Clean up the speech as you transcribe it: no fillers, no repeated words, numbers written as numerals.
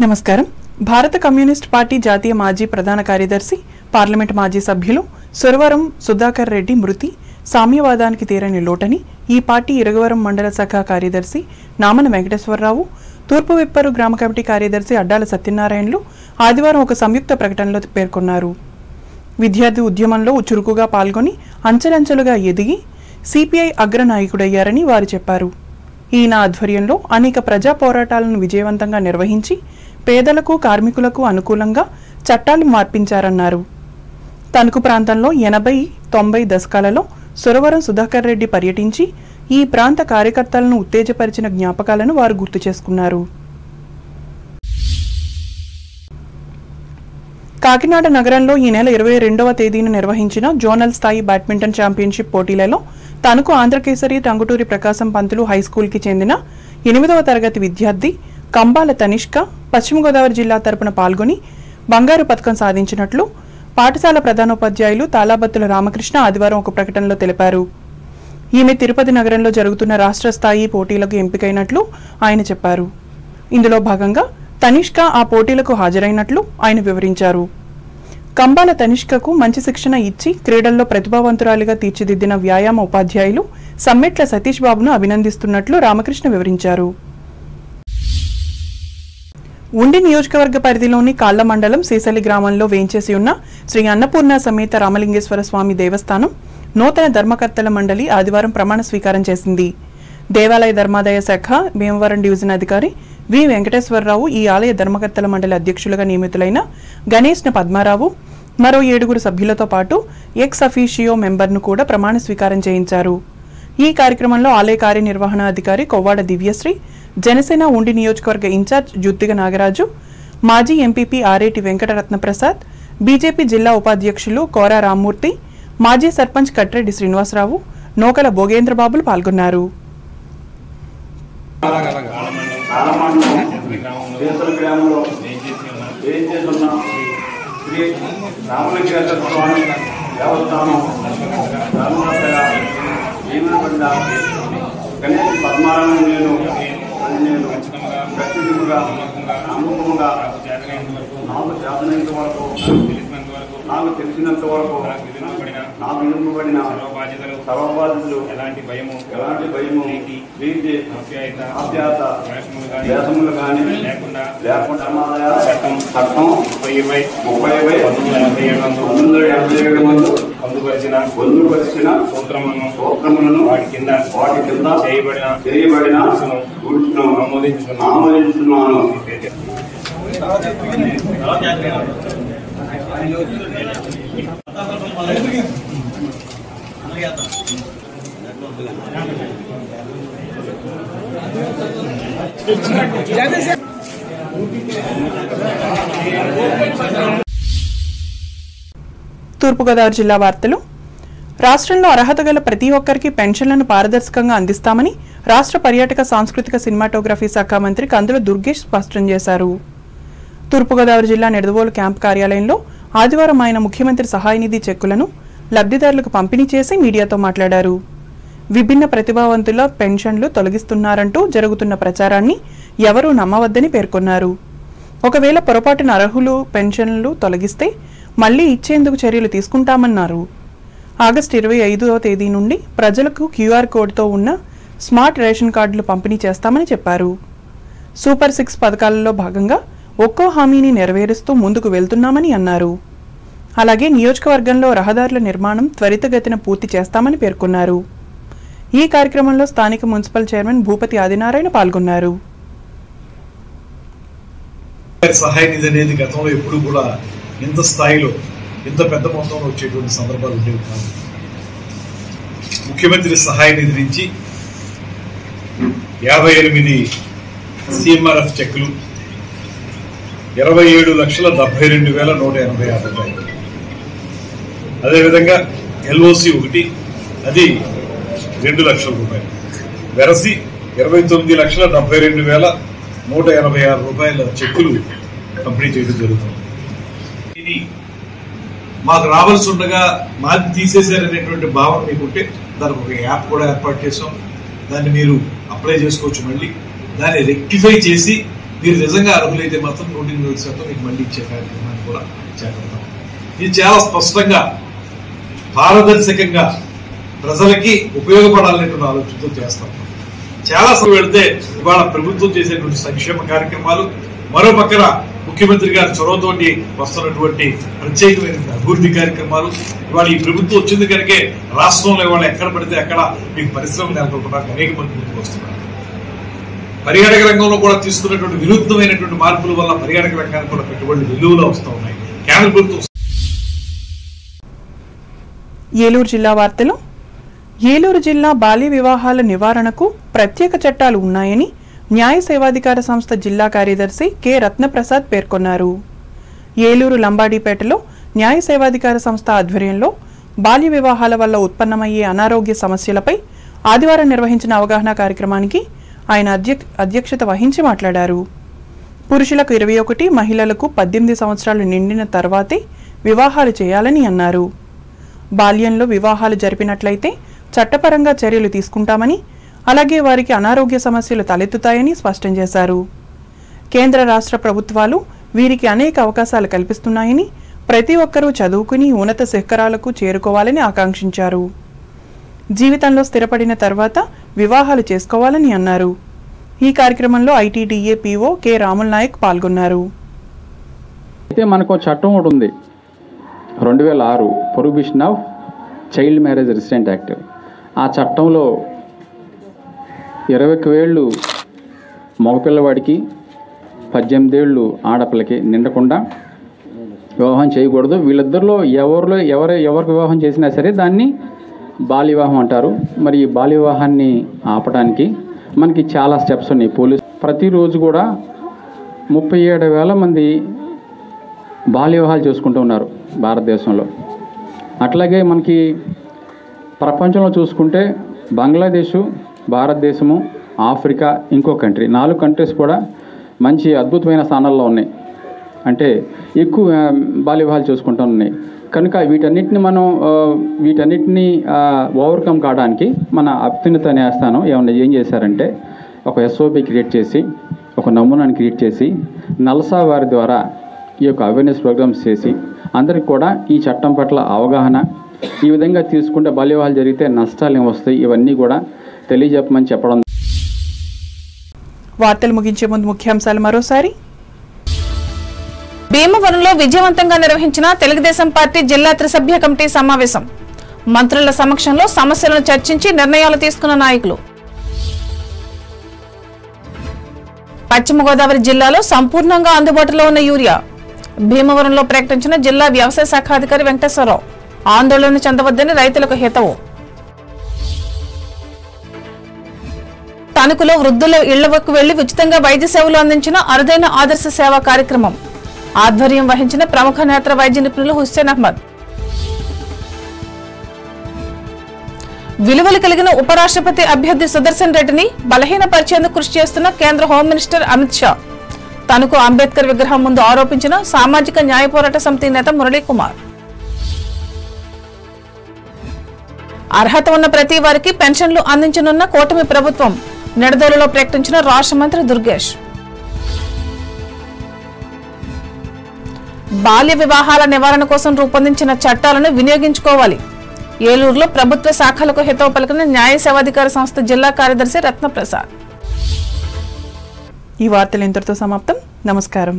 నమస్కారం. భారత communist party జాతీయ మాజీ ప్రధాన కార్యదర్శి, పార్లమెంట్ మాజీ సభ్యులు సురవరం సుధాకర్ రెడ్డి మృతి సామ్యవాదానికి తీరని లోటని ఈ పార్టీ ఇరగవరం మండల శాఖ కార్యదర్శి నామన వెంకటేశ్వరరావు, తూర్పు విప్పరు గ్రామ కమిటీ కార్యదర్శి అడ్డాల సత్యనారాయణలు ఆదివారం ఒక సంయుక్త ప్రకటనలో పేర్కొన్నారు. విద్యార్థి ఉద్యమంలో చురుకుగా పాల్గొని అంచెలంచెలుగా ఎదిగి సిపిఐ అగ్రనాయకుడయ్యారని వారు చెప్పారు. ఈయన ఆధ్వర్యంలో అనేక ప్రజా పోరాటాలను విజయవంతంగా నిర్వహించి పేదలకు, కార్మికులకు అనుకూలంగా చట్టాలు మార్పించారన్నారు. తణుకు ప్రాంతంలో 80-90 దశకాలలో సురవరం సుధాకర్ రెడ్డి పర్యటించి ఈ ప్రాంత కార్యకర్తలను ఉత్తేజపరిచిన జ్ఞాపకాలను వారు గుర్తు చేసుకున్నారు. కాకినాడ నగరంలో ఈ నెల 22వ తేదీన నిర్వహించిన జోనల్ స్థాయి బ్యాడ్మింటన్ ఛాంపియన్షిప్ పోటీలలో తణుకు ఆంధ్రకేసరి టంగుటూరి ప్రకాశం పంతులు హైస్కూల్కి చెందిన 8వ తరగతి విద్యార్థి కంబాల తనిష్క పశ్చిమ గోదావరి జిల్లా తరపున పాల్గొని బంగారు పతకం సాధించినట్లు పాఠశాల ప్రధానోపాధ్యాయులు తాలాబత్తుల రామకృష్ణ ఆదివారం ఒక ప్రకటనలో తెలిపారు. ఈమె తిరుపతి నగరంలో జరుగుతున్న రాష్ట్ర స్థాయి పోటీలకు ఎంపికైనట్లు ఆయన చెప్పారు. ఇందులో భాగంగా తనిష్క ఆ పోటీలకు హాజరైనట్లు ఆయన వివరించారు. కంబాల తనిష్కకు మంచి శిక్షణ ఇచ్చి క్రీడల్లో ప్రతిభావంతురాలిగా తీర్చిదిద్దిన వ్యాయామ ఉపాధ్యాయులు సమ్మెట్ల సతీష్ బాబును అభినందిస్తున్నట్లు రామకృష్ణ వివరించారు. ఉండి నియోజకవర్గ పరిధిలోని కాళ్ల మండలం సీసలి గ్రామంలో వేంచేసి ఉన్న శ్రీ అన్నపూర్ణ సమేత రామలింగేశ్వర స్వామి దేవస్థానం నూతన ధర్మకర్తల మండలి ఆదివారం ప్రమాణ స్వీకారం చేసింది. దేవాలయ ధర్మాదాయ శాఖ భీమవరం డివిజన్ అధికారి వి వెంకటేశ్వరరావు ఈ ఆలయ ధర్మకర్తల మండలి అధ్యక్షులుగా నియమితులైన గణేష్న పద్మారావు మరో 7 సభ్యులతో పాటు ఎక్స్ అఫీషియో మెంబర్ను కూడా ప్రమాణ స్వీకారం చేయించారు. ఈ కార్యక్రమంలో ఆలయ కార్యనిర్వహణ అధికారి కొవ్వాడ దివ్యశ్రీ, జనసేన ఉండి నియోజకవర్గ ఇన్ఛార్జ్ జుత్తిగ నాగరాజు, మాజీ ఎంపీపీ ఆరేటి వెంకటరత్న ప్రసాద్, బీజేపీ జిల్లా ఉపాధ్యక్షులు కోరా రామ్మూర్తి, మాజీ సర్పంచ్ కట్రెడ్డి శ్రీనివాసరావు, నోకల భోగేంద్రబాబులు పాల్గొన్నారు. నాకు తెలిసినంత వరకు నాకు ఇవ్వబడిన సర్వబాధితులు ఎలాంటి భయము ప్రీతి ఆప్యాయత దేశములు కానీ లేకుండా చట్టం 30/1987 పొందుపరిచిన సూత్రములను వాటి కింద చేయబడిన రూల్స్ను ఆమోదించుతున్నాను. తూర్పుగోదావరి జిల్లా వార్తలు. రాష్ట్రంలో అర్హత గల ప్రతి ఒక్కరికి పెన్షన్లను పారదర్శకంగా అందిస్తామని రాష్ట్ర పర్యాటక సాంస్కృతిక సినిమాటోగ్రఫీ శాఖ మంత్రి కందుల దుర్గేష్ స్పష్టం చేశారు. తూర్పుగోదావరి జిల్లా నిడదవోలు క్యాంపు కార్యాలయంలో ఆదివారం ఆయన ముఖ్యమంత్రి సహాయ నిధి చెక్కులను లబ్ధిదారులకు పంపిణీ చేసి మీడియాతో మాట్లాడారు. విభిన్న ప్రతిభావంతుల పెన్షన్లు తొలగిస్తున్నారంటూ జరుగుతున్న ప్రచారాన్ని ఎవరూ నమ్మవద్దని పేర్కొన్నారు. ఒకవేళ పొరపాటున అర్హులు పెన్షన్లు తొలగిస్తే మళ్లీ ఇచ్చేందుకు చర్యలు తీసుకుంటామన్నారు. ఆగస్టు 25వ తేదీ నుండి ప్రజలకు క్యూఆర్ కోడ్తో ఉన్న స్మార్ట్ రేషన్ కార్డులు పంపిణీ చేస్తామని చెప్పారు. సూపర్ 6 పథకాలలో భాగంగా ఒక్కో హామీని నెరవేరుస్తూ ముందుకు వెళ్తున్నామని అన్నారు. అలాగే నియోజకవర్గంలో రహదారుల నిర్మాణం త్వరితగతిన పూర్తి చేస్తామని పేర్కొన్నారు. ఈ కార్యక్రమంలో స్థానిక మున్సిపల్ చైర్మన్ భూపతి ఆదినారాయణ పాల్గొన్నారు. సహాయ నిధి అనేది గతంలో ఎప్పుడు కూడా ఇంత స్థాయిలో ఇంత పెద్ద మొత్తంలో వచ్చేటువంటి సందర్భాలు ఉండేవి కాదు. ముఖ్యమంత్రి సహాయ నిధి నుంచి 58 CMRF చెక్కులు, 27,72,186 రూపాయలు. అదేవిధంగా LOC 1 అది 2 లక్షల రూపాయలు. వెరసి 29,72,186 రూపాయల చెక్కులు పంపిణీ చేయడం జరుగుతుంది. ఇది మాకు రావాల్సి ఉండగా మాది తీసేశారనేటువంటి భావన మీకుంటే దానికి ఒక యాప్ కూడా ఏర్పాటు చేసాం. దాన్ని మీరు అప్లై చేసుకోవచ్చు. మళ్ళీ దాన్ని రెక్టిఫై చేసి మీరు నిజంగా అర్హులైతే మాత్రం 100% మీకు మళ్ళీ ఇచ్చే కార్యక్రమాన్ని కూడా చేపడతాం. ఇది చాలా స్పష్టంగా పారదర్శకంగా ప్రజలకి ఉపయోగపడాలనేటువంటి ఆలోచనతో చేస్తాం. చాలా సమయం వెళితే ఇవాళ ప్రభుత్వం చేసేటువంటి సంక్షేమ కార్యక్రమాలు, మరో పక్కన ముఖ్యమంత్రి గారి చొరవతోటి వస్తున్నటువంటి ప్రత్యేకమైన అభివృద్ధి కార్యక్రమాలు, ఇవాళ ఈ ప్రభుత్వం వచ్చింది కనుకే రాష్ట్రంలో ఇవాళ ఎక్కడ పడితే అక్కడ మీకు పరిశ్రమలు నెలకొల్పడానికి అనేక మంది ముందుకు వస్తున్నారు. పర్యాటక రంగంలో కూడా తీసుకున్నటువంటి వినూత్నమైనటువంటి మార్పుల వల్ల పర్యాటక రంగానికి కూడా పెట్టుబడులు వెలువలో వస్తూ ఉన్నాయి. కేంద్ర ప్రభుత్వం. ఏలూరు జిల్లా వార్తలు. ఏలూరు జిల్లా బాల్య వివాహాల నివారణకు ప్రత్యేక చట్టాలు ఉన్నాయని న్యాయ సేవాధికార సంస్థ జిల్లా కార్యదర్శి కె రత్నప్రసాద్ పేర్కొన్నారు. ఏలూరు లంబాడీపేటలో న్యాయ సేవాధికార సంస్థ ఆధ్వర్యంలో బాల్య వివాహాల వల్ల ఉత్పన్నమయ్యే అనారోగ్య సమస్యలపై ఆదివారం నిర్వహించిన అవగాహన కార్యక్రమానికి ఆయన అధ్యక్షత వహించి మాట్లాడారు. పురుషులకు 21, మహిళలకు 18 సంవత్సరాలు నిండిన తర్వాతే వివాహాలు చేయాలని అన్నారు. బాల్యంలో వివాహాలు జరిపినట్లయితే చట్టపరంగా చర్యలు తీసుకుంటామని, అలాగే వారికి అనారోగ్య సమస్యలు తలెత్తుతాయని స్పష్టం చేశారు. కేంద్ర రాష్ట్ర ప్రభుత్వాలు వీరికి అనేక అవకాశాలు కల్పిస్తున్నాయని, ప్రతి ఒక్కరూ చదువుకుని ఉన్నత శిఖరాలకు చేరుకోవాలని ఆకాంక్షించారు. జీవితంలో స్థిరపడిన తర్వాత వివాహాలు చేసుకోవాలని అన్నారు. ఈ కార్యక్రమంలో ఐటీడీఏ పీఓ కె రాముల్ నాయక్ పాల్గొన్నారు. అయితే మనకు చట్టం ఒకటి ఉంది, 2006 prohibition of child marriage resident act. ఆ చట్టంలో 20 ఏళ్ళు మగపిల్లవాడికి 18 ఏళ్ళు ఆడపిల్లకి నిండకుండా వివాహం చేయకూడదు. వీళ్ళిద్దరిలో ఎవరికి వివాహం చేసినా సరే దాన్ని బాల్య వివాహం అంటారు. మరి ఈ బాల్య వివాహాన్ని ఆపడానికి మనకి చాలా స్టెప్స్ ఉన్నాయి. ప్రతిరోజు కూడా 37,000 మంది బాల్య వివాహాలు చేసుకుంటూ ఉన్నారు భారతదేశంలో. అట్లాగే మనకి ప్రపంచంలో చూసుకుంటే బంగ్లాదేశు, భారతదేశము, ఆఫ్రికా, ఇంకో కంట్రీ, 4 కంట్రీస్ కూడా మంచి అద్భుతమైన స్థానాల్లో ఉన్నాయి. అంటే ఎక్కువ బాల్య వివాహాలు చేసుకుంటూ ఉన్నాయి. కనుక వీటన్నిటిని ఓవర్కమ్ కావడానికి మన అత్యున్నత న్యాయస్థానం ఏం చేశారంటే ఒక ఎస్ఓపి క్రియేట్ చేసి, ఒక నమూనాని క్రియేట్ చేసి, నల్సా వారి ద్వారా ఈ యొక్క అవేర్నెస్ ప్రోగ్రామ్స్ చేసి అందరికి కూడా ఈ చట్టం పట్ల అవగాహన, ఈ విధంగా తీసుకుంటే బాల్య వివాహాలు జరిగితే నష్టాలు ఏమొస్తాయి, ఇవన్నీ కూడా తెలియజెప్పమని చెప్పడం. వార్తలు ముగించే ముందు ముఖ్యాంశాలు మరోసారి. భీమవరంలో విజయవంతంగా నిర్వహించిన తెలుగుదేశం పార్టీ జిల్లా త్రిసభ్య కమిటీ సమావేశం. మంత్రుల సమక్షంలో సమస్యలను చర్చించి నిర్ణయాలు తీసుకున్న నాయకులు. పశ్చిమ గోదావరి జిల్లాలో సంపూర్ణంగా అందుబాటులో ఉన్న యూరియా. భీమవరంలో ప్రకటించిన జిల్లా వ్యవసాయ శాఖ అధికారి వెంకటేశ్వరరావు. ఆందోళన చెందవద్దని రైతులకు హితవు. తణుకులో వృద్ధుల ఇళ్లకు వెళ్లి ఉచితంగా వైద్య సేవలు అందించిన అరుదైన ఆదర్శ సేవా కార్యక్రమం. ఆధ్వర్యం వహించిన ప్రముఖ నేత్ర వైద్య నిపుణులు హుస్సేన్ అహ్మద్. విలువలు కలిగిన ఉపరాష్ట్రపతి అభ్యర్థి సుదర్శన్ రెడ్డిని బలహీనపరిచేందుకు కృషి చేస్తున్న కేంద్ర హోం మినిస్టర్ అమిత్ షా. తనకు అంబేద్కర్ విగ్రహం ముందు ఆరోపించిన సామాజిక న్యాయ పోరాట సమితి నేత మురళీకుమార్. అర్హత ఉన్న ప్రతి వారికి పెన్షన్లు అందించనున్న కూటమి ప్రభుత్వం. నిడదోలులో ప్రకటించిన రాష్ట్ర మంత్రి దుర్గేష్. బాల్య వివాహాల నివారణ కోసం రూపొందించిన చట్టాలను వినియోగించుకోవాలి. ఏలూరులో ప్రభుత్వ శాఖలకు హితవు పలికిన న్యాయ సేవాధికార సంస్థ జిల్లా కార్యదర్శి రత్నప్రసాద్. ఈ వార్తలు ఇంతటితో సమాప్తం. నమస్కారం.